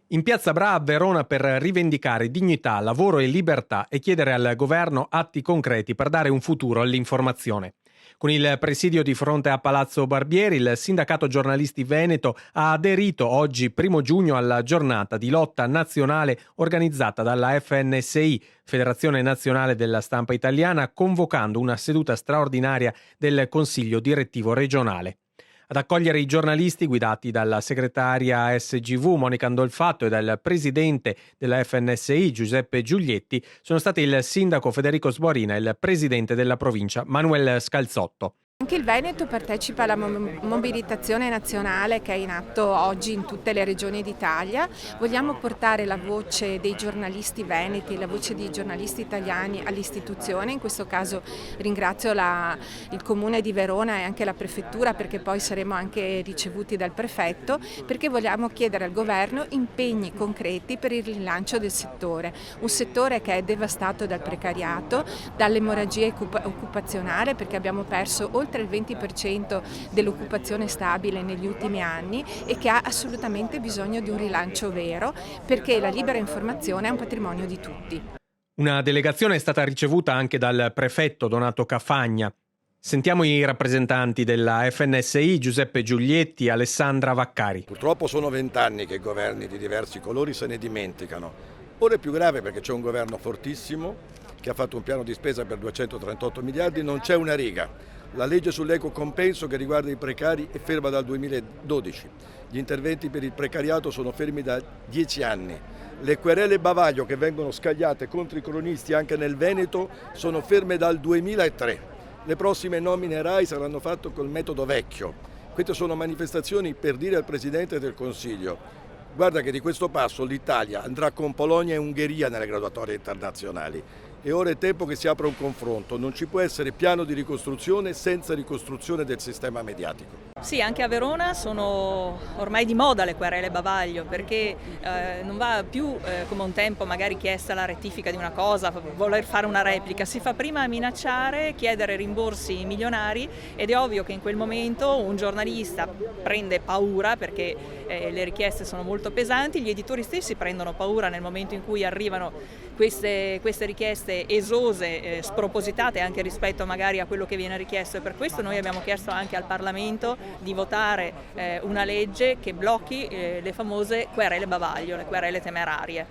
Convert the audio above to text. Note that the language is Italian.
In piazza Bra a Verona per rivendicare dignità, lavoro e libertà e chiedere al governo atti concreti per dare un futuro all'informazione. Con il presidio di fronte a Palazzo Barbieri, il sindacato giornalisti veneto ha aderito oggi 1° giugno alla giornata di lotta nazionale organizzata dalla FNSI, Federazione Nazionale della Stampa Italiana, convocando una seduta straordinaria del Consiglio Direttivo Regionale. Ad accogliere i giornalisti, guidati dalla segretaria SGV Monica Andolfatto e dal presidente della FNSI Giuseppe Giulietti, sono stati il sindaco Federico Sborina e il presidente della provincia Manuel Scalzotto. Anche il Veneto partecipa alla mobilitazione nazionale che è in atto oggi in tutte le regioni d'Italia. Vogliamo portare la voce dei giornalisti veneti, la voce dei giornalisti italiani all'istituzione. In questo caso ringrazio il Comune di Verona e anche la Prefettura, perché poi saremo anche ricevuti dal Prefetto, perché vogliamo chiedere al Governo impegni concreti per il rilancio del settore. Un settore che è devastato dal precariato, dall'emorragia occupazionale, perché abbiamo perso oltre il 20% dell'occupazione stabile negli ultimi anni e che ha assolutamente bisogno di un rilancio vero, perché la libera informazione è un patrimonio di tutti. Una delegazione è stata ricevuta anche dal prefetto Donato Cafagna. Sentiamo i rappresentanti della FNSI, Giuseppe Giulietti e Alessandra Vaccari. Purtroppo sono 20 anni che governi di diversi colori se ne dimenticano. Ora è più grave perché c'è un governo fortissimo che ha fatto un piano di spesa per 238 miliardi, non c'è una riga. La legge sull'equo compenso che riguarda i precari è ferma dal 2012. Gli interventi per il precariato sono fermi da 10 anni. Le querele bavaglio che vengono scagliate contro i cronisti anche nel Veneto sono ferme dal 2003. Le prossime nomine RAI saranno fatte col metodo vecchio. Queste sono manifestazioni per dire al Presidente del Consiglio: guarda che di questo passo l'Italia andrà con Polonia e Ungheria nelle graduatorie internazionali. E ora è tempo che si apra un confronto. Non ci può essere piano di ricostruzione senza ricostruzione del sistema mediatico. Sì, anche a Verona sono ormai di moda le querele bavaglio, perché non va più come un tempo magari chiesta la rettifica di una cosa, voler fare una replica, si fa prima minacciare, chiedere rimborsi milionari, ed è ovvio che in quel momento un giornalista prende paura perché le richieste sono molto pesanti, gli editori stessi prendono paura nel momento in cui arrivano queste richieste esose, spropositate anche rispetto magari a quello che viene richiesto, e per questo noi abbiamo chiesto anche al Parlamento di votare una legge che blocchi le famose querele bavaglio, le querele temerarie.